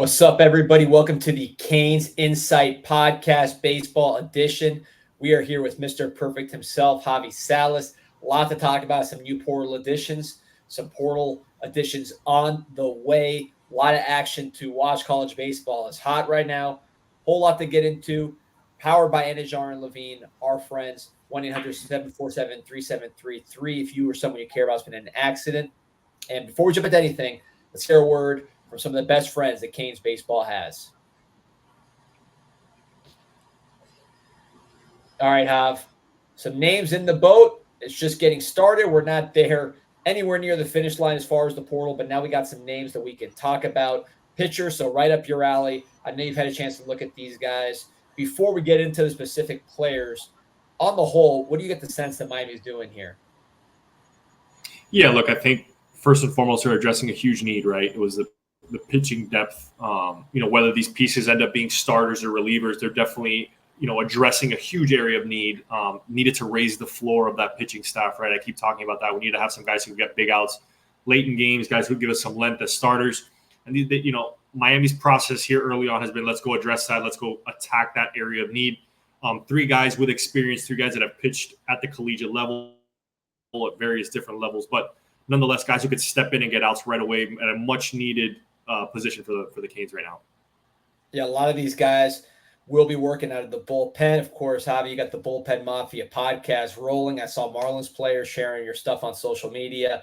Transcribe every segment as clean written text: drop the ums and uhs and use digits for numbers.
What's up, everybody? Welcome to the Canes Insight Podcast Baseball Edition. We are here with Mr. Perfect himself, Javi Salas. A lot to talk about, some new portal additions, some portal additions on the way. A lot of action to watch. College baseball is hot right now. Whole lot to get into. Powered by Anajar and Levine, our friends. 1-800-747-3733 if you or someone you care about has been in an accident. And before we jump into anything, let's hear a word from some of the best friends that Canes baseball has. All right, Hav. Some names in the boat. It's just getting started. We're not there anywhere near the finish line as far as the portal, but now we got some names that we can talk about. Pitchers, so right up your alley. I know you've had a chance to look at these guys. Before we get into the specific players, on the whole, what do you get the sense that Miami's doing here? Yeah, look, I think first and foremost, they're addressing a huge need, right? It was the pitching depth. Whether these pieces end up being starters or relievers, they're definitely, addressing a huge area of need. Needed to raise the floor of that pitching staff, right? I keep talking about that. We need to have some guys who get big outs late in games, guys who give us some length as starters. And, Miami's process here early on has been, let's go address that. Let's go attack that area of need. 3 guys with experience, 3 guys that have pitched at the collegiate level at various different levels, but nonetheless, guys who could step in and get outs right away at a much needed position for the Canes right now. Yeah, a lot of these guys will be working out of the bullpen. Of course, Javi, you got the Bullpen Mafia podcast rolling. I saw Marlins players sharing your stuff on social media.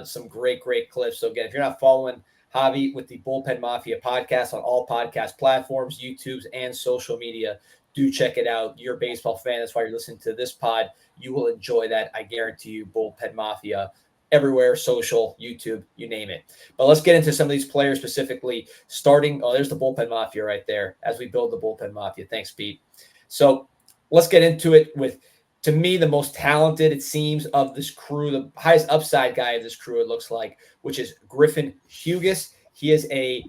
Some great clips. So again, if you're not following Javi with the Bullpen Mafia podcast on all podcast platforms, YouTubes, and social media, do check it out. You're a baseball fan. That's why you're listening to this pod. You will enjoy that. I guarantee you. Bullpen Mafia everywhere, social, YouTube, you name it. But let's get into some of these players specifically, starting – there's the Bullpen Mafia right there as we build the Bullpen Mafia. Thanks, Pete. So let's get into it with, to me, the most talented, it seems, of this crew, the highest upside guy of this crew, it looks like, which is Griffin Hugus. He is a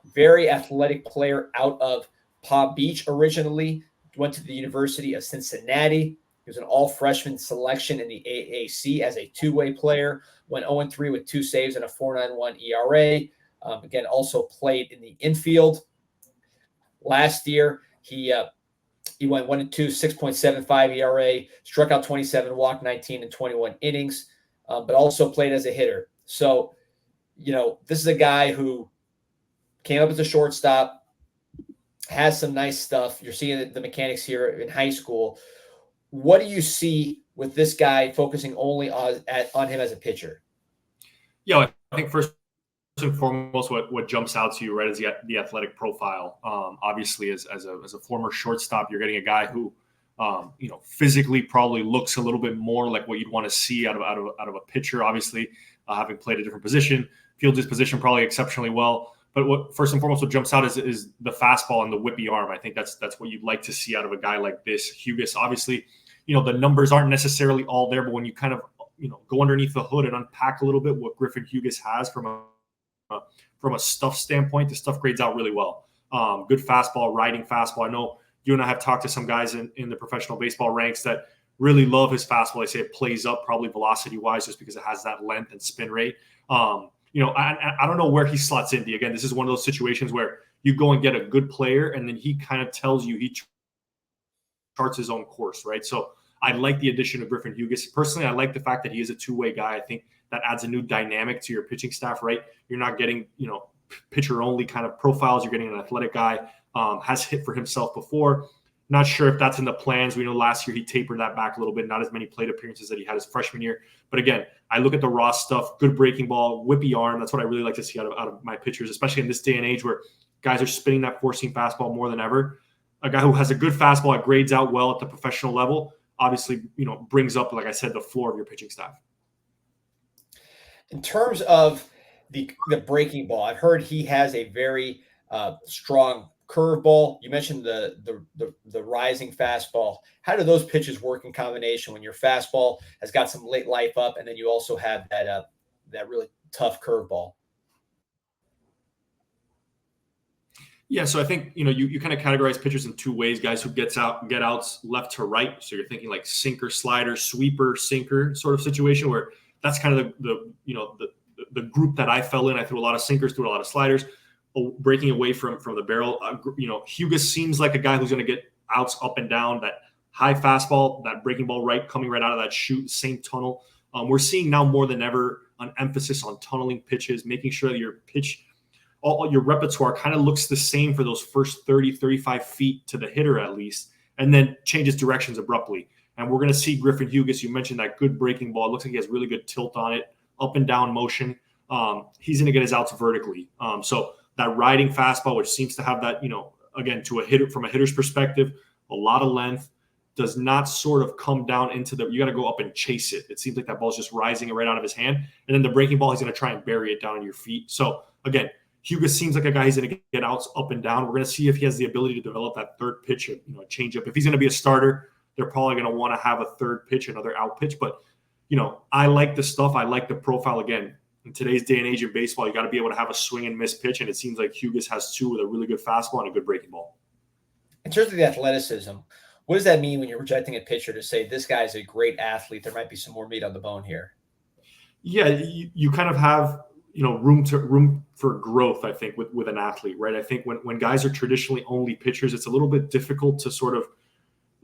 very athletic player out of Palm Beach originally, went to the University of Cincinnati. He was an all-freshman selection in the AAC as a two-way player, went 0-3 with 2 saves and a 4.91 ERA. Again, also played in the infield. Last year, he went 1-2, 6.75 ERA, struck out 27, walked 19 in 21 innings, but also played as a hitter. So, this is a guy who came up as a shortstop, has some nice stuff. You're seeing the mechanics here in high school. What do you see with this guy focusing only on him as a pitcher? Yeah, I think first and foremost, what jumps out to you, right, is the athletic profile. Obviously, as a former shortstop, you're getting a guy who, physically probably looks a little bit more like what you'd want to see out of a pitcher. Obviously, having played a different position, fields his position probably exceptionally well. But what first and foremost, what jumps out is the fastball and the whippy arm. I think that's what you'd like to see out of a guy like this. Hugus, obviously, the numbers aren't necessarily all there, but when you kind of, go underneath the hood and unpack a little bit what Griffin Hugus has from a stuff standpoint, the stuff grades out really well. Good fastball, riding fastball. I know you and I have talked to some guys in the professional baseball ranks that really love his fastball. They say it plays up probably velocity-wise just because it has that length and spin rate. I don't know where he slots in. Again, this is one of those situations where you go and get a good player, and then he kind of tells you he charts his own course, right? So I like the addition of Griffin Hugus. Personally, I like the fact that he is a two-way guy. I think that adds a new dynamic to your pitching staff, right? You're not getting, pitcher-only kind of profiles. You're getting an athletic guy, has hit for himself before. Not sure if that's in the plans. We know last year he tapered that back a little bit, not as many plate appearances that he had his freshman year. But again, I look at the raw stuff, good breaking ball, whippy arm. That's what I really like to see out of my pitchers, especially in this day and age where guys are spinning that four-seam fastball more than ever. A guy who has a good fastball that grades out well at the professional level, obviously, brings up, like I said, the floor of your pitching staff. In terms of the breaking ball, I've heard he has a very strong curveball. You mentioned the rising fastball. How do those pitches work in combination when your fastball has got some late life up, and then you also have that really tough curveball? Yeah, so I think, you kind of categorize pitchers in 2 ways, guys who get outs left to right. So you're thinking like sinker, slider, sweeper, sinker sort of situation where that's kind of the group that I fell in. I threw a lot of sinkers, threw a lot of sliders. breaking away from the barrel. Hugus seems like a guy who's going to get outs up and down, that high fastball, that breaking ball coming right out of that chute, same tunnel. We're seeing now more than ever an emphasis on tunneling pitches, making sure that your pitch, all your repertoire kind of looks the same for those first 30, 35 feet to the hitter at least, and then changes directions abruptly. And we're going to see Griffin Hugus. You mentioned that good breaking ball. It looks like he has really good tilt on it, up and down motion. He's going to get his outs vertically. So that riding fastball, which seems to have that, again, to a hitter, from a hitter's perspective, a lot of length, does not sort of come down into you got to go up and chase it. It seems like that ball's just rising right out of his hand. And then the breaking ball, he's going to try and bury it down on your feet. So again, Hugus seems like a guy, he's going to get outs up and down. We're going to see if he has the ability to develop that third pitch, a changeup. If he's going to be a starter, they're probably going to want to have a third pitch, another out pitch. But, I like the stuff. I like the profile. Again, in today's day and age in baseball, you got to be able to have a swing and miss pitch. And it seems like Hugus has two with a really good fastball and a good breaking ball. In terms of the athleticism, what does that mean when you're projecting a pitcher to say this guy's a great athlete? There might be some more meat on the bone here. Yeah, you kind of have room for growth, I think, with an athlete, right? I think when guys are traditionally only pitchers, it's a little bit difficult to sort of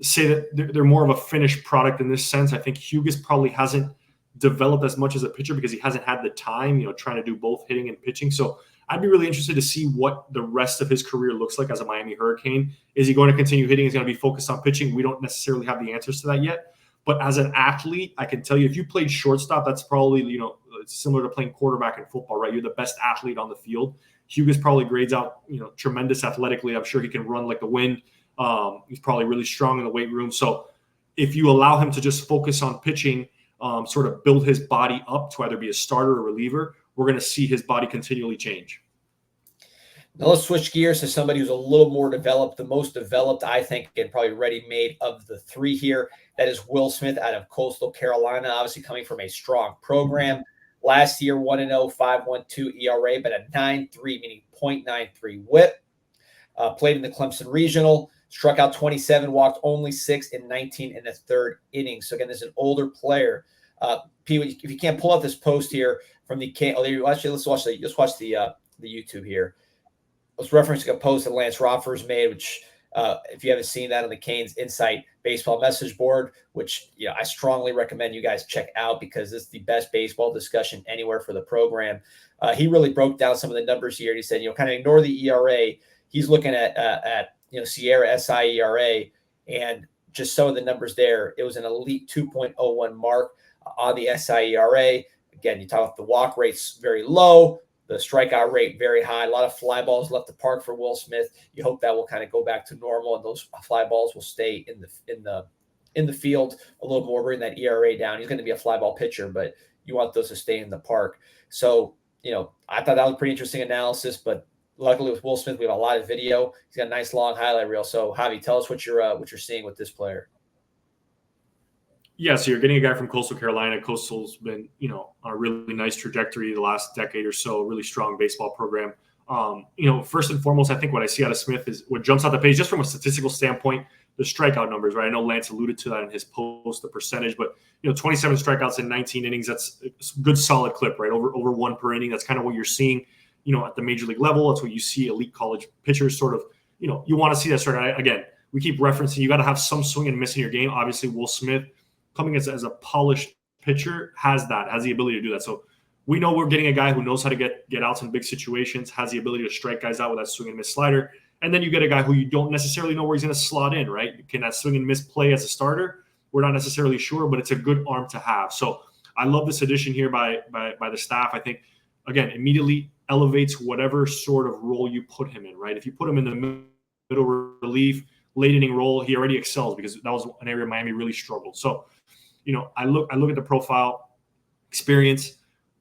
say that they're more of a finished product in this sense. I think Hugus probably hasn't developed as much as a pitcher because he hasn't had the time, trying to do both hitting and pitching. So I'd be really interested to see what the rest of his career looks like as a Miami Hurricane. Is he going to continue hitting? Is he going to be focused on pitching? We don't necessarily have the answers to that yet. But as an athlete, I can tell you, if you played shortstop, that's probably, it's similar to playing quarterback in football, right? You're the best athlete on the field. Hugus probably grades out, tremendous athletically. I'm sure he can run like the wind. He's probably really strong in the weight room. So if you allow him to just focus on pitching, sort of build his body up to either be a starter or reliever, we're going to see his body continually change. Now let's switch gears to somebody who's a little more developed, the most developed, I think, and probably ready-made of the three here. That is Will Smith out of Coastal Carolina, obviously coming from a strong program. Last year, 1-0, 5.12 ERA, but a 9.3, meaning .93 whip. Played in the Clemson Regional, struck out 27, walked only 6 in 19 in the third inning. So again, this is an older player. Pete, if you can't pull up this post here from the let's watch the YouTube here. Let's reference a post that Lance Roffers made, which if you haven't seen that on the CanesInSight baseball message board, which I strongly recommend you guys check out because this is the best baseball discussion anywhere for the program. He really broke down some of the numbers here. And he said, kind of ignore the ERA. He's looking at Sierra SI ERA and just some of the numbers there. It was an elite 2.01 mark on the SI ERA. Again, you talk about the walk rates very low, the strikeout rate very high. A lot of fly balls left the park for Will Smith. You hope that will kind of go back to normal, and those fly balls will stay in the field a little more, bring that ERA down. He's going to be a fly ball pitcher, but you want those to stay in the park. So, I thought that was pretty interesting analysis, but luckily with Will Smith, we have a lot of video. He's got a nice long highlight reel. So, Javi, tell us what you're seeing with this player. Yeah, so you're getting a guy from Coastal Carolina. Coastal's been, on a really nice trajectory the last decade or so, a really strong baseball program. First and foremost, I think what I see out of Smith is what jumps out the page just from a statistical standpoint, the strikeout numbers, right? I know Lance alluded to that in his post, the percentage, but 27 strikeouts in 19 innings, that's a good solid clip, right? Over one per inning. That's kind of what you're seeing, at the major league level. That's what you see elite college pitchers sort of, you want to see that sort of, again, we keep referencing, you got to have some swing and miss in your game. Obviously, Will Smith, coming as a polished pitcher, has the ability to do that. So we know we're getting a guy who knows how to get outs in big situations, has the ability to strike guys out with that swing and miss slider. And then you get a guy who you don't necessarily know where he's going to slot in, right? Can that swing and miss play as a starter? We're not necessarily sure, but it's a good arm to have. So I love this addition here by the staff. I think, again, immediately elevates whatever sort of role you put him in, right? If you put him in the middle relief, late inning role, he already excels because that was an area Miami really struggled. So, I look at the profile, experience,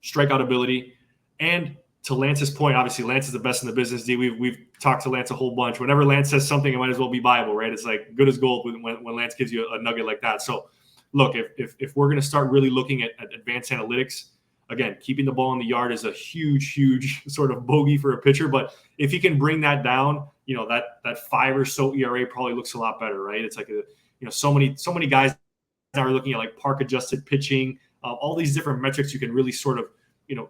strikeout ability, and to Lance's point, obviously Lance is the best in the business. D, we've talked to Lance a whole bunch. Whenever Lance says something, it might as well be Bible, right? It's like good as gold when Lance gives you a nugget like that. So, look, if we're going to start really looking at advanced analytics, again, keeping the ball in the yard is a huge sort of bogey for a pitcher. But if he can bring that down, that 5 or so ERA probably looks a lot better, right? It's like so many guys now are looking at like park adjusted pitching, all these different metrics you can really sort of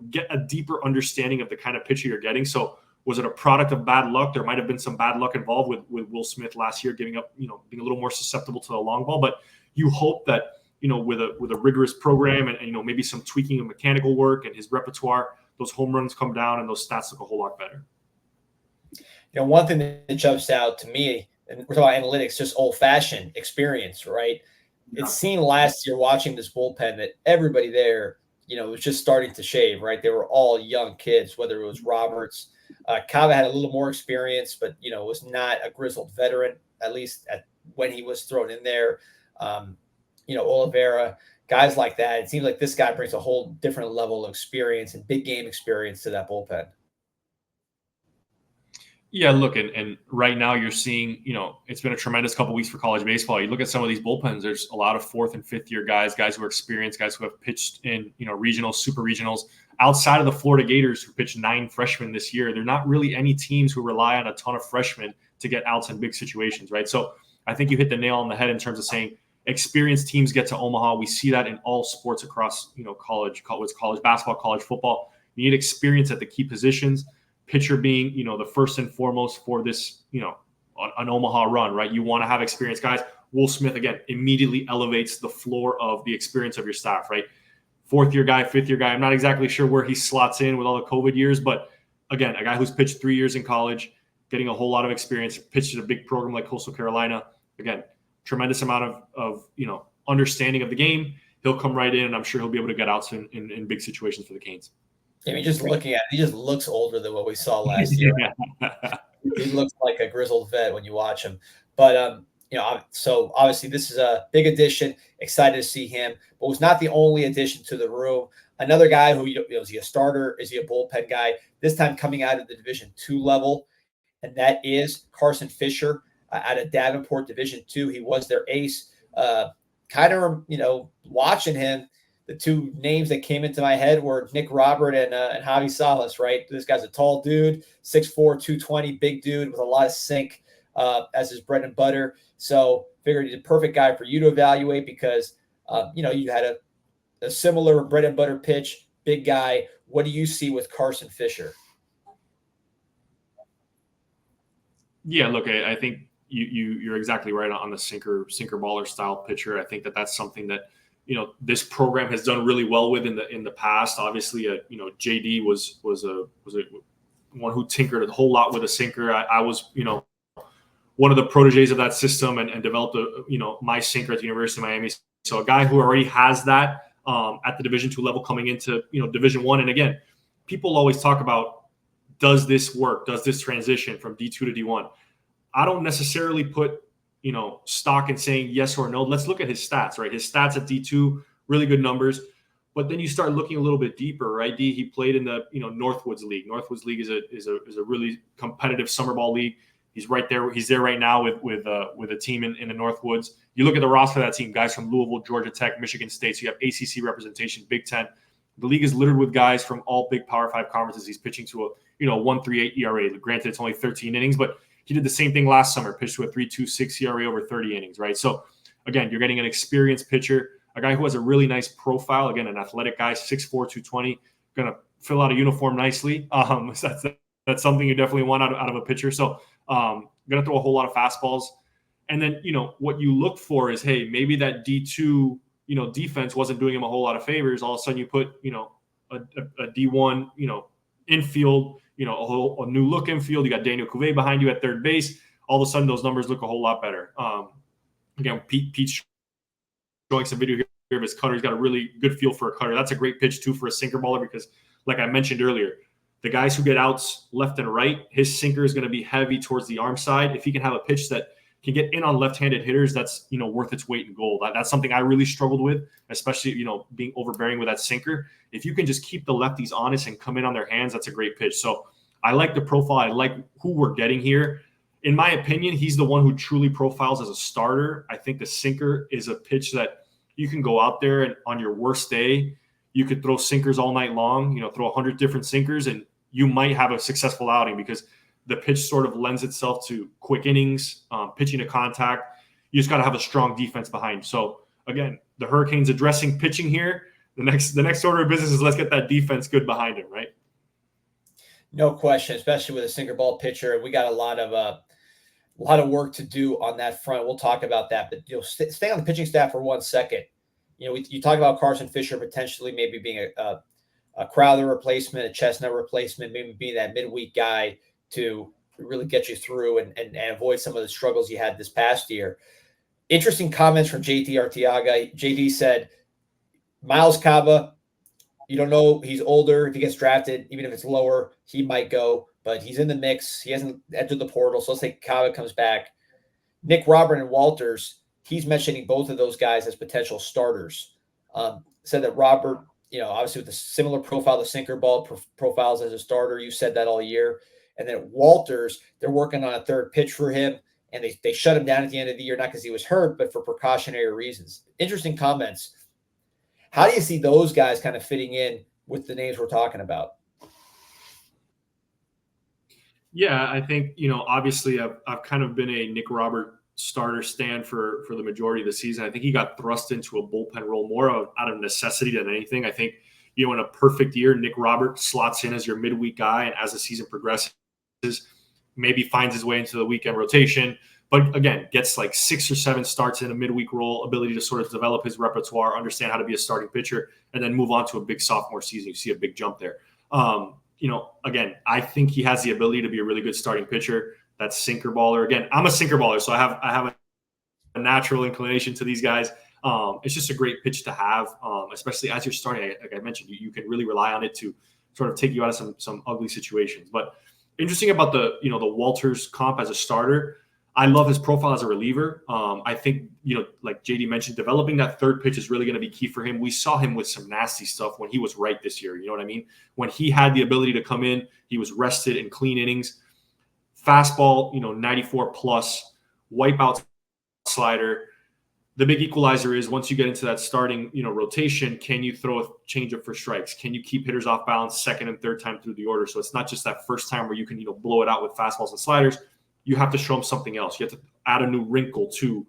get a deeper understanding of the kind of pitcher you're getting. So Was it a product of bad luck? There might have been some bad luck involved with Will Smith last year, giving up, being a little more susceptible to the long ball. But you hope that, with a rigorous program and maybe some tweaking of mechanical work and his repertoire, those home runs come down and those stats look a whole lot better. One thing that jumps out to me, and we're talking about analytics, just old-fashioned experience, right? Yeah. It seemed last year watching this bullpen that everybody there, was just starting to shave, right? They were all young kids, whether it was Roberts. Cava had a little more experience, but, was not a grizzled veteran, at least when he was thrown in there. Oliveira, guys like that. It seems like this guy brings a whole different level of experience and big game experience to that bullpen. Yeah, look, and right now you're seeing, it's been a tremendous couple of weeks for college baseball. You look at some of these bullpens, there's a lot of 4th and 5th year guys who are experienced, guys who have pitched in, regionals, super regionals. Outside of the Florida Gators, who pitched 9 freshmen this year, there are not really any teams who rely on a ton of freshmen to get outs in big situations, right? So I think you hit the nail on the head in terms of saying experienced teams get to Omaha. We see that in all sports across, college basketball, college football. You need experience at the key positions. Pitcher being, the first and foremost for this, an Omaha run, right? You want to have experienced guys. Will Smith, again, immediately elevates the floor of the experience of your staff, right? 4th year guy, 5th year guy. I'm not exactly sure where he slots in with all the COVID years, but again, a guy who's pitched 3 years in college, getting a whole lot of experience, pitched at a big program like Coastal Carolina. Again, tremendous amount of understanding of the game. He'll come right in, and I'm sure he'll be able to get outs in big situations for the Canes. I mean, just looking at it, he just looks older than what we saw last year. He looks like a grizzled vet when you watch him. But, so obviously this is a big addition. Excited to see him. But was not the only addition to the room. Another guy who, is he a starter? Is he a bullpen guy? This time coming out of the Division II level, and that is Carson Fiser out of Davenport Division II. He was their ace. Watching him, the 2 names that came into my head were Nick Robert and Javi Salas, right? This guy's a tall dude, 6'4", 220, big dude with a lot of sink as his bread and butter. So figured he's a perfect guy for you to evaluate because, you had a similar bread and butter pitch, big guy. What do you see with Carson Fiser? Yeah, look, I think you're exactly right on the sinker baller style pitcher. I think that's something that, this program has done really well with in the past. Obviously, JD was one who tinkered a whole lot with a sinker. I was, one of the proteges of that system and developed my sinker at the University of Miami. So a guy who already has that at the Division II level coming into, Division I. And again, people always talk about, does this work? Does this transition from D2 to D1? I don't necessarily put stock in saying yes or no. Let's look at his stats, right? His stats at D2, really good numbers. But then you start looking a little bit deeper, right? He played in the Northwoods League. Northwoods League is a really competitive summer ball league. He's right there. He's there right now with a team in the Northwoods. You look at the roster of that team: guys from Louisville, Georgia Tech, Michigan State. So you have ACC representation, Big Ten. The league is littered with guys from all big Power 5 conferences. He's pitching to a 1.38 ERA. Granted, it's only 13 innings, but he did the same thing last summer, pitched to a 3.26 ERA over 30 innings, right? So, again, you're getting an experienced pitcher, a guy who has a really nice profile. Again, an athletic guy, 6'4", 220, going to fill out a uniform nicely. That's something you definitely want out of a pitcher. So, going to throw a whole lot of fastballs. And then, what you look for is, hey, maybe that D2, defense wasn't doing him a whole lot of favors. All of a sudden you put, a D1, infield, a new look infield. You got Daniel Cuvée behind you at third base. All of a sudden, those numbers look a whole lot better. Again, Pete's showing some video here of his cutter. He's got a really good feel for a cutter. That's a great pitch, too, for a sinker baller because, like I mentioned earlier, the guys who get outs left and right, his sinker is going to be heavy towards the arm side. If he can have a pitch that can get in on left-handed hitters, that's, worth its weight in gold. That's something I really struggled with, especially, being overbearing with that sinker. If you can just keep the lefties honest and come in on their hands, that's a great pitch. So I like the profile. I like who we're getting here. In my opinion, he's the one who truly profiles as a starter. I think the sinker is a pitch that you can go out there and on your worst day, you could throw sinkers all night long, throw 100 different sinkers, and you might have a successful outing because the pitch sort of lends itself to quick innings, pitching to contact. You just got to have a strong defense behind. So again, the Hurricanes addressing pitching here. The next order of business is let's get that defense good behind him, right? No question, especially with a sinker ball pitcher. We got a lot of work to do on that front. We'll talk about that, but stay on the pitching staff for 1 second. You talk about Carson Fiser potentially maybe being a Crowther replacement, a Chestnut replacement, maybe being that midweek guy to really get you through and avoid some of the struggles you had this past year. Interesting comments from JT Arteaga. JD said, Miles Caba, you don't know, he's older. If he gets drafted, even if it's lower, he might go, but he's in the mix. He hasn't entered the portal. So let's say Caba comes back. Nick Robert and Walters, he's mentioning both of those guys as potential starters. Said that Robert, obviously with a similar profile, the sinker ball profiles as a starter. You said that all year. And then Walters, they're working on a third pitch for him, and they shut him down at the end of the year, not because he was hurt, but for precautionary reasons. Interesting comments. How do you see those guys kind of fitting in with the names we're talking about? Yeah, I think, obviously I've kind of been a Nick Robert starter stand for the majority of the season. I think he got thrust into a bullpen role more out of necessity than anything. I think, in a perfect year, Nick Robert slots in as your midweek guy, and as the season progresses, maybe finds his way into the weekend rotation, but again, gets like 6 or 7 starts in a midweek role, ability to sort of develop his repertoire, understand how to be a starting pitcher, and then move on to a big sophomore season. You see a big jump there. Again, I think he has the ability to be a really good starting pitcher. That's sinker baller. Again, I'm a sinker baller, so I have a natural inclination to these guys. It's just a great pitch to have, especially as you're starting. Like I mentioned, you can really rely on it to sort of take you out of some ugly situations. But interesting about the Walters comp as a starter, I love his profile as a reliever. I think, like JD mentioned, developing that third pitch is really going to be key for him. We saw him with some nasty stuff when he was right this year. You know what I mean? When he had the ability to come in, he was rested in clean innings. Fastball, 94 plus, wipeout slider. The big equalizer is once you get into that starting, rotation, can you throw a changeup for strikes? Can you keep hitters off balance second and third time through the order? So it's not just that first time where you can, blow it out with fastballs and sliders. You have to show them something else. You have to add a new wrinkle to,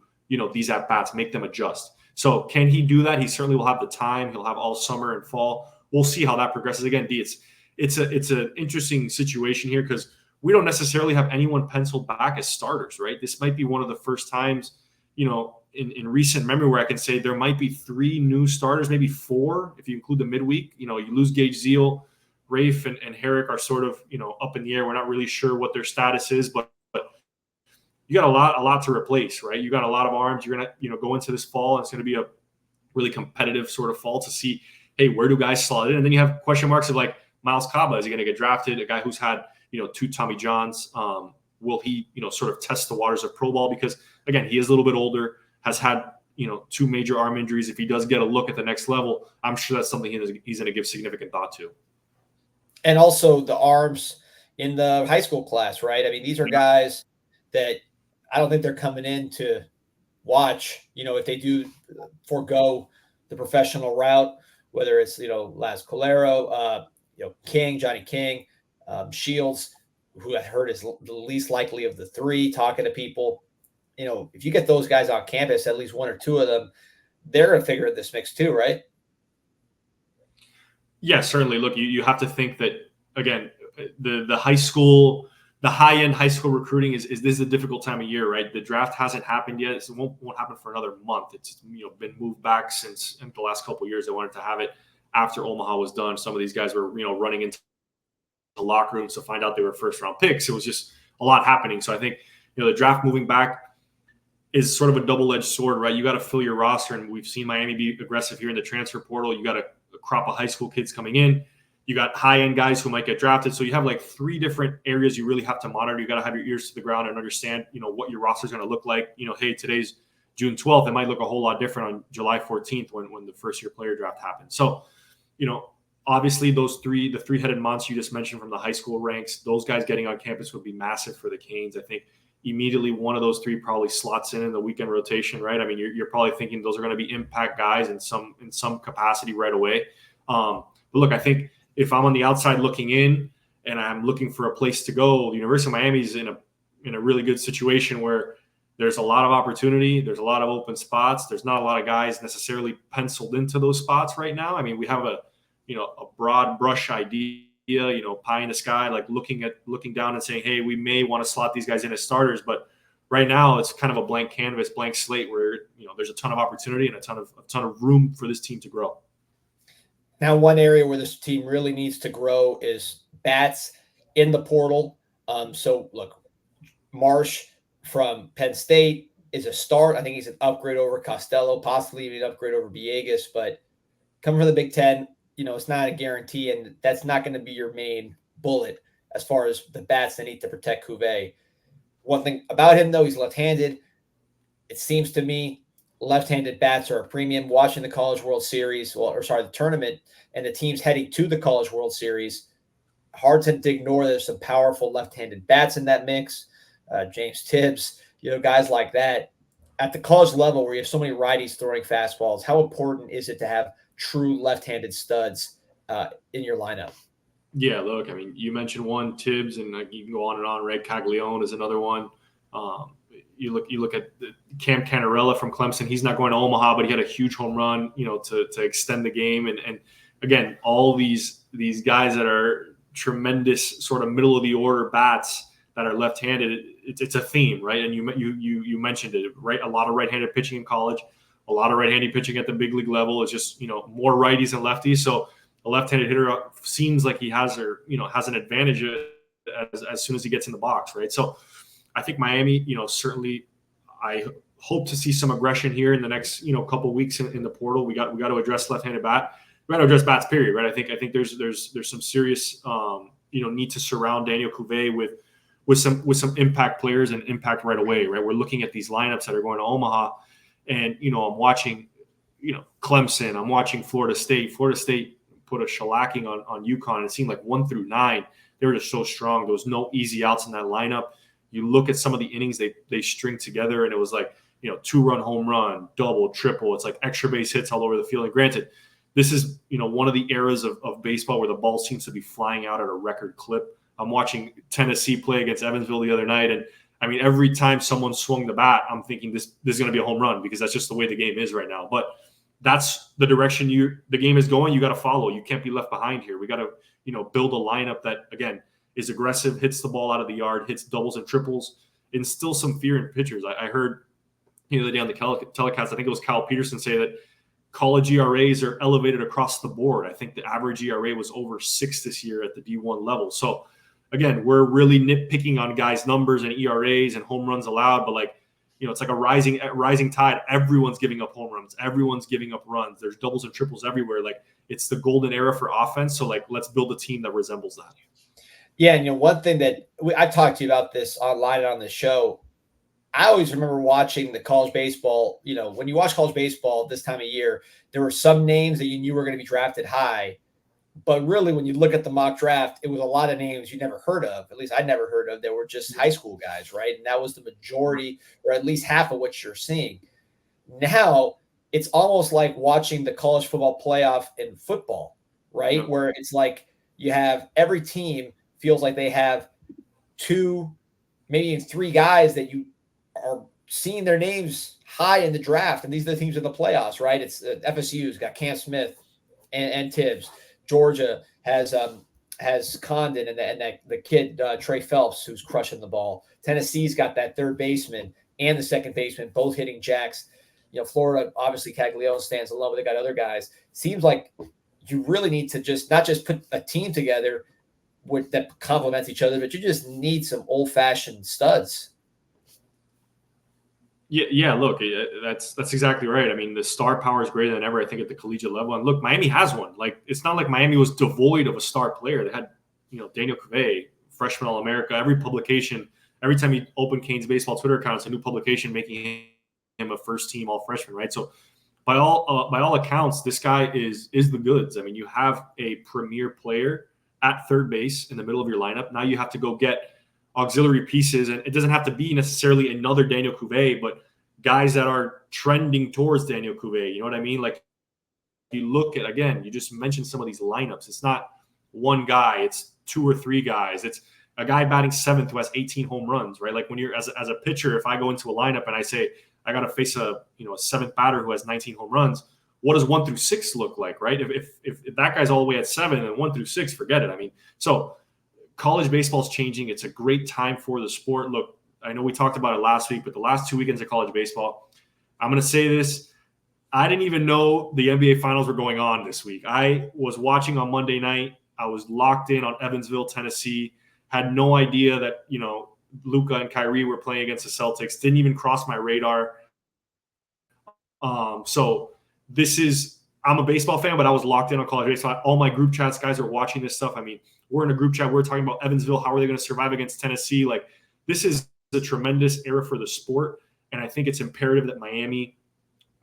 these at-bats, make them adjust. So can he do that? He certainly will have the time. He'll have all summer and fall. We'll see how that progresses. Again, D, it's an interesting situation here because we don't necessarily have anyone penciled back as starters, right? This might be one of the first times, in recent memory where I can say there might be 3 new starters, maybe 4 if you include the midweek. You lose Gage Zeal, Rafe and Herrick are sort of, up in the air. We're not really sure what their status is, but you got a lot to replace, right? You got a lot of arms. You're gonna, go into this fall, and it's gonna be a really competitive sort of fall to see, hey, where do guys slot in? And then you have question marks of like Miles Caba, is he gonna get drafted? A guy who's had, 2 Tommy Johns. Will he, sort of test the waters of pro ball? Because again, he is a little bit older, has had, 2 major arm injuries. If he does get a look at the next level, I'm sure that's something he's gonna give significant thought to. And also the arms in the high school class, right? I mean, these are guys that I don't think they're coming in to watch, if they do forego the professional route, whether it's, Laz Colero, Johnny King, Shields, who I heard is the least likely of the 3, talking to people. If you get those guys on campus, at least 1 or 2 of them, they're going to figure out this mix too, right? Yeah, certainly. Look, you have to think that, again, the high school, the high-end high school recruiting is this is a difficult time of year, right? The draft hasn't happened yet. It won't happen for another month. It's been moved back since in the last couple of years. They wanted to have it after Omaha was done. Some of these guys were running into the locker rooms to find out they were first-round picks. It was just a lot happening. So I think the draft moving back is sort of a double-edged sword, right? You got to fill your roster, and we've seen Miami be aggressive here in the transfer portal. You got a crop of high school kids coming in. You got high-end guys who might get drafted. So you have like 3 different areas you really have to monitor. You got to have your ears to the ground and understand, what your roster is going to look like. Hey, today's June 12th. It might look a whole lot different on July 14th when the first-year player draft happens. So, obviously the 3-headed monster you just mentioned from the high school ranks, those guys getting on campus would be massive for the Canes. I think immediately one of those 3 probably slots in the weekend rotation, right? I mean, you're probably thinking those are going to be impact guys in some capacity right away. But look, I think if I'm on the outside looking in and I'm looking for a place to go, the University of Miami is in a really good situation where there's a lot of opportunity. There's a lot of open spots. There's not a lot of guys necessarily penciled into those spots right now. I mean, we have a broad brush idea pie in the sky, like looking down and saying, hey, we may want to slot these guys in as starters. But right now it's kind of a blank canvas, blank slate where, there's a ton of opportunity and a ton of room for this team to grow. Now, one area where this team really needs to grow is bats in the portal. So look, Marsh from Penn State is a start. I think he's an upgrade over Costello, possibly even an upgrade over Villegas, but coming from the Big Ten, it's not a guarantee, and that's not going to be your main bullet as far as the bats they need to protect Cuvée. One thing about him, though, he's left-handed. It seems to me left-handed bats are a premium. Watching the College World Series, the tournament, and the teams heading to the College World Series, hard to ignore there's some powerful left-handed bats in that mix. James Tibbs, guys like that. At the college level where you have so many righties throwing fastballs, how important is it to have true left-handed studs in your lineup? Yeah, look, I mean, you mentioned one, Tibbs, and you can go on and on. Red Caglione is another one. You look at Cam Canarella from Clemson. He's not going to Omaha, but he had a huge home run, to extend the game. And again, all these guys that are tremendous sort of middle of the order bats that are left-handed. It's a theme, right? And you mentioned it, right? A lot of right-handed pitching in college, a lot of right-handed pitching at the big league level. It's just more righties than lefties. So a left-handed hitter seems like he has an advantage as soon as he gets in the box, right? So I think Miami, certainly, I hope to see some aggression here in the next couple of weeks in the portal. We got to address left-handed bat. We got to address bats, period, right? I think there's some serious need to surround Daniel Cuvée with some impact players and impact right away, right? We're looking at these lineups that are going to Omaha, and I'm watching Clemson, I'm watching Florida State. Florida State put a shellacking on UConn, and it seemed like 1 through 9 they were just so strong. There was no easy outs in that lineup. You look at some of the innings they string together, and it was like 2-run home run, double, triple. It's like extra base hits all over the field. And granted, this is one of the eras of baseball where the ball seems to be flying out at a record clip. I'm watching Tennessee play against Evansville the other night, and I mean, every time someone swung the bat, I'm thinking this is going to be a home run, because that's just the way the game is right now. But that's the direction the game is going. You got to follow. You can't be left behind here. We got to build a lineup that, again, is aggressive, hits the ball out of the yard, hits doubles and triples, instill some fear in pitchers. I heard the other day on the telecast, I think it was Kyle Peterson, say that college ERAs are elevated across the board. I think the average ERA was over 6 this year at the D1 level. So again, we're really nitpicking on guys' numbers and ERAs and home runs allowed, but it's like a rising tide. Everyone's giving up home runs. Everyone's giving up runs. There's doubles and triples everywhere. It's the golden era for offense. So let's build a team that resembles that. Yeah, and one thing that I talked to you about this online and on the show, I always remember watching the college baseball. When you watch college baseball this time of year, there were some names that you knew were going to be drafted high. But really, when you look at the mock draft, it was a lot of names you never heard of. At least I never heard of. They were just high school guys, right? And that was the majority, or at least half of what you're seeing. Now, it's almost like watching the college football playoff in football, right? Yeah. Where it's like you have every team feels like they have 2, maybe 3 guys that you are seeing their names high in the draft. And these are the teams in the playoffs, right? It's FSU's got Cam Smith and Tibbs. Georgia has Condon and the kid Trey Phelps, who's crushing the ball. Tennessee's got that third baseman and the second baseman, both hitting jacks. Florida, obviously Caglione stands alone, but they got other guys. Seems like you really need to not just put a team together that complements each other, but you just need some old-fashioned studs. Yeah. Look, that's exactly right. I mean, the star power is greater than ever, I think, at the collegiate level. And look, Miami has one. It's not like Miami was devoid of a star player. They had, Daniel Cuvée, freshman All-America. Every publication, every time you open Canes baseball Twitter account, it's a new publication making him a first-team All-Freshman, right? So, by all accounts, this guy is the goods. I mean, you have a premier player at third base in the middle of your lineup. Now you have to go get auxiliary pieces, and it doesn't have to be necessarily another Daniel Cuvée, but guys that are trending towards Daniel Cuvée. You know what I mean? You look at, again, you just mentioned some of these lineups. It's not one guy, it's 2 or 3 guys. It's a guy batting 7th who has 18 home runs, right? When you're as a pitcher, if I go into a lineup and I say I got to face a 7th batter who has 19 home runs, what does 1 through 6 look like, right? If that guy's all the way at 7 and 1 through 6, forget it. I mean, so college baseball is changing. It's a great time for the sport. Look, I know we talked about it last week, but the last 2 weekends of college baseball, I'm going to say this. I didn't even know the NBA finals were going on this week. I was watching on Monday night. I was locked in on Evansville, Tennessee, had no idea that, Luka and Kyrie were playing against the Celtics. Didn't even cross my radar. So I'm a baseball fan, but I was locked in on college baseball. All my group chats, guys are watching this stuff. I mean, we're in a group chat. We're talking about Evansville. How are they going to survive against Tennessee? Like, this is a tremendous era for the sport. And I think it's imperative that Miami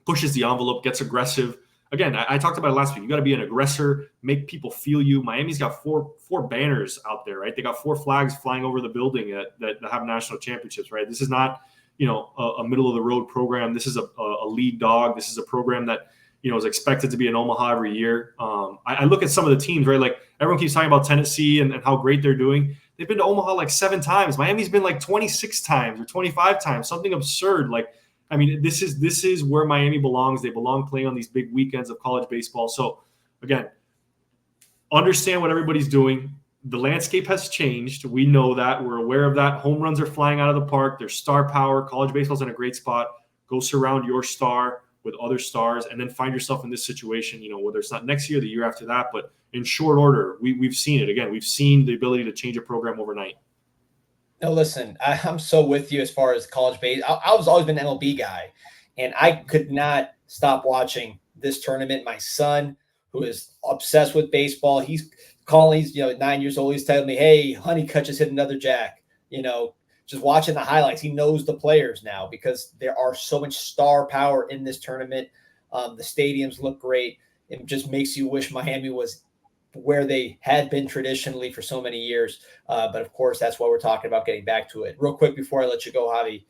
pushes the envelope, gets aggressive. Again, I talked about it last week. You got to be an aggressor, make people feel you. Miami's got four banners out there, right? They got 4 flags flying over the building that have national championships, right? This is not, a middle of the road program. This is a lead dog. This is a program that, is expected to be in Omaha every year. I look at some of the teams, right? Like, everyone keeps talking about Tennessee and how great they're doing. They've been to Omaha like 7 times. Miami's been like 26 times or 25 times, something absurd. Like, I mean, this is where Miami belongs. They belong playing on these big weekends of college baseball. So, again, understand what everybody's doing. The landscape has changed. We know that. We're aware of that. Home runs are flying out of the park. There's star power. College baseball's in a great spot. Go surround your star with other stars, and then find yourself in this situation, whether it's not next year, the year after that, but in short order. We've seen it. Again, we've seen the ability to change a program overnight. No, listen, I'm so with you as far as college baseball. I was always been an MLB guy, and I could not stop watching this tournament. My son, who is obsessed with baseball, he's 9 years old. He's telling me, "Hey, Honeycutt just hit another jack." Just watching the highlights, he knows the players now because there are so much star power in this tournament. The stadiums look great. It just makes you wish Miami was where they had been traditionally for so many years. But of course, that's why we're talking about getting back to it. Real quick before I let you go, Javi,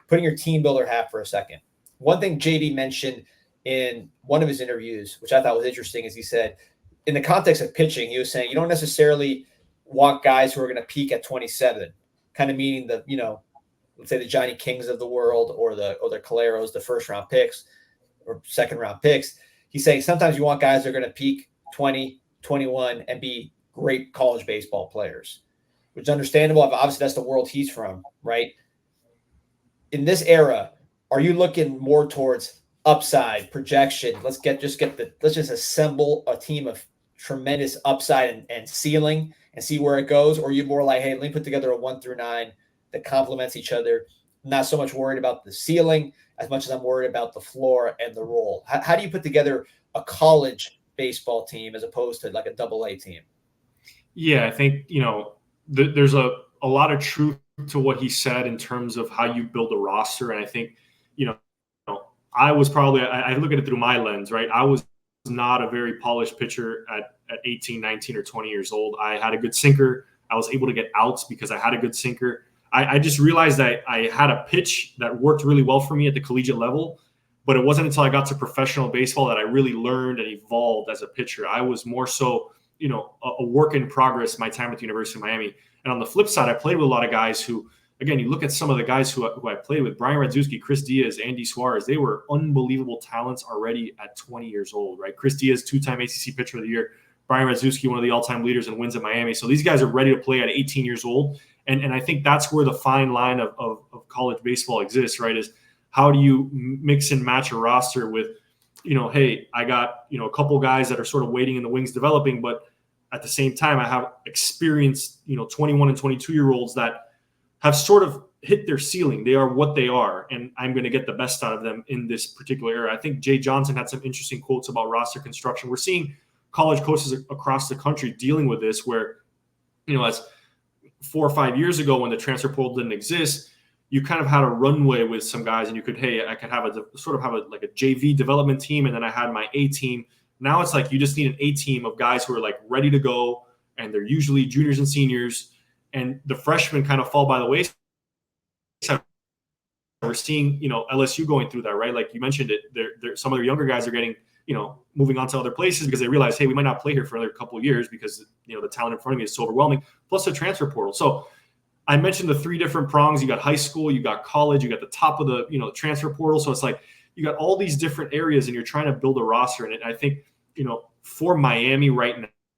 putting your team builder hat for a second. One thing JD mentioned in one of his interviews, which I thought was interesting, is he said, in the context of pitching, he was saying you don't necessarily want guys who are going to peak at 27, kind of meaning let's say the Johnny Kings of the world or the Caleros, the first round picks or second round picks. He's saying sometimes you want guys that are going to peak 20, 21 and be great college baseball players, which is understandable. Obviously, that's the world he's from, right? In this era, are you looking more towards upside projection? Let's just assemble a team of tremendous upside and ceiling and see where it goes? Or are you more like, hey, let me put together a 1 through 9 that complements each other? Not so much worried about the ceiling as much as I'm worried about the floor and the role. How do you put together a college baseball team as opposed to like a AA team? Yeah, I think, there's a lot of truth to what he said in terms of how you build a roster. And I think, I was probably, I look at it through my lens, right? I was not a very polished pitcher at 18, 19 or 20 years old. I had a good sinker. I was able to get outs because I had a good sinker. I just realized that I had a pitch that worked really well for me at the collegiate level, but it wasn't until I got to professional baseball that I really learned and evolved as a pitcher. I was more so, a work in progress my time at the University of Miami. And on the flip side, I played with a lot of guys who, again, you look at some of the guys who I played with, Brian Radzewski, Chris Diaz, Andy Suarez, they were unbelievable talents already at 20 years old, right? Chris Diaz, 2-time ACC Pitcher of the Year. Brian Radzewski, one of the all-time leaders in wins at Miami. So these guys are ready to play at 18 years old. And I think that's where the fine line of college baseball exists, right, is how do you mix and match a roster with, hey, I got, a couple guys that are sort of waiting in the wings developing, but at the same time, I have experienced, 21 and 22-year-olds that have sort of hit their ceiling. They are what they are, and I'm going to get the best out of them in this particular era. I think Jay Johnson had some interesting quotes about roster construction. We're seeing college coaches across the country dealing with this where, as 4 or 5 years ago when the transfer portal didn't exist, you kind of had a runway with some guys and you could, hey, I could have a JV development team. And then I had my A team. Now it's like, you just need an A team of guys who are like ready to go. And they're usually juniors and seniors, and the freshmen kind of fall by the wayside. We're seeing, LSU going through that, right? Like you mentioned it, some of their younger guys are getting, moving on to other places because they realize, hey, we might not play here for another couple of years because, the talent in front of me is so overwhelming, plus the transfer portal. So I mentioned the 3 different prongs. You got high school, you got college, you got the top of the, transfer portal. So it's like you got all these different areas, and you're trying to build a roster. And I think, for Miami right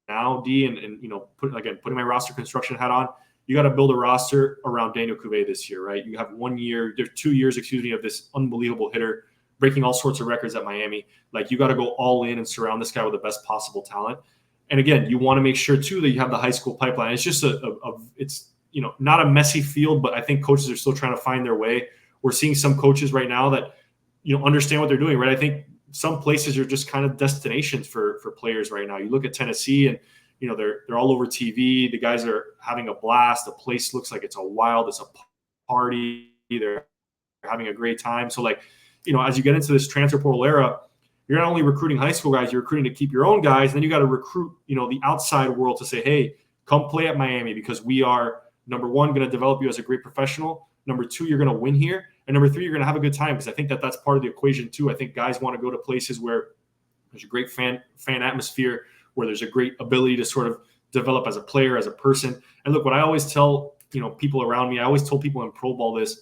now, D, and putting my roster construction hat on, you got to build a roster around Daniel Cuvée this year, right? You have 1 year, there's 2 years, of this unbelievable hitter breaking all sorts of records at Miami. Like, you got to go all in and surround this guy with the best possible talent. And again, you want to make sure too that you have the high school pipeline. It's just it's not a messy field, but I think coaches are still trying to find their way. We're seeing some coaches right now that understand what they're doing, right? I think some places are just kind of destinations for players right now. You look at Tennessee, and they're all over TV. The guys are having a blast. The place looks like it's a party. They're having a great time. So as you get into this transfer portal era, you're not only recruiting high school guys, you're recruiting to keep your own guys. Then you got to recruit, the outside world to say, hey, come play at Miami, because we are, number one, going to develop you as a great professional. Number two, you're going to win here. And number three, you're going to have a good time, because I think that's part of the equation too. I think guys want to go to places where there's a great fan atmosphere, where there's a great ability to sort of develop as a player, as a person. And look, what I always tell, people around me, I always told people in pro ball this.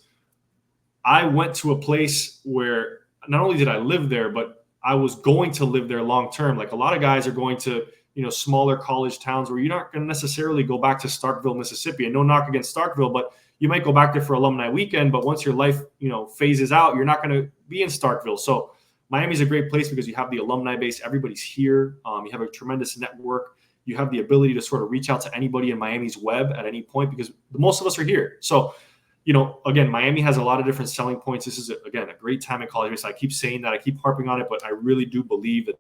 I went to a place where not only did I live there, but I was going to live there long term. Like, a lot of guys are going to, smaller college towns where you're not going to necessarily go back to Starkville, Mississippi. And no knock against Starkville, but you might go back there for alumni weekend. But once your life, phases out, you're not going to be in Starkville. So Miami's a great place because you have the alumni base. Everybody's here. You have a tremendous network. You have the ability to sort of reach out to anybody in Miami's web at any point, because most of us are here. So, again, Miami has a lot of different selling points. This is, again, a great time in college baseball. I keep saying that. I keep harping on it, but I really do believe that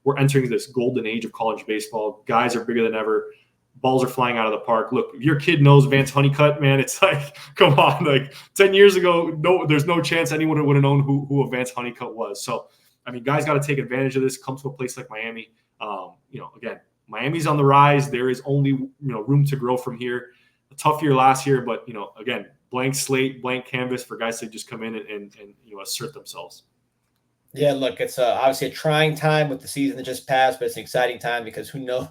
we're entering this golden age of college baseball. Guys are bigger than ever. Balls are flying out of the park. Look, if your kid knows Vance Honeycutt, man, it's like, come on. Like, 10 years ago, there's no chance anyone would have known who a Vance Honeycutt was. So, I mean, guys got to take advantage of this. Come to a place like Miami. Again, Miami's on the rise. There is only, room to grow from here. A tough year last year, but, again, blank slate, blank canvas for guys to just come in and assert themselves. Yeah, look, it's obviously a trying time with the season that just passed, but it's an exciting time because who knows?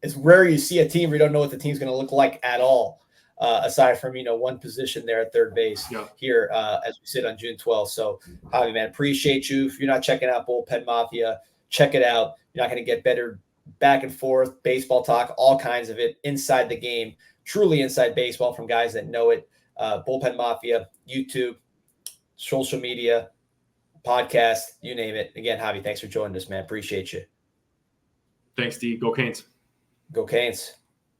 It's rare you see a team where you don't know what the team's going to look like at all, aside from, one position there at third base here as we sit on June 12th. So, Javi, man, appreciate you. If you're not checking out Bullpen Mafia, check it out. You're not going to get better back and forth, baseball talk, all kinds of it inside the game, truly inside baseball from guys that know it. Bullpen Mafia, YouTube, social media, podcast, you name it. Again, Javi, thanks for joining us, man. Appreciate you. Thanks, D. Go Canes. Go Canes.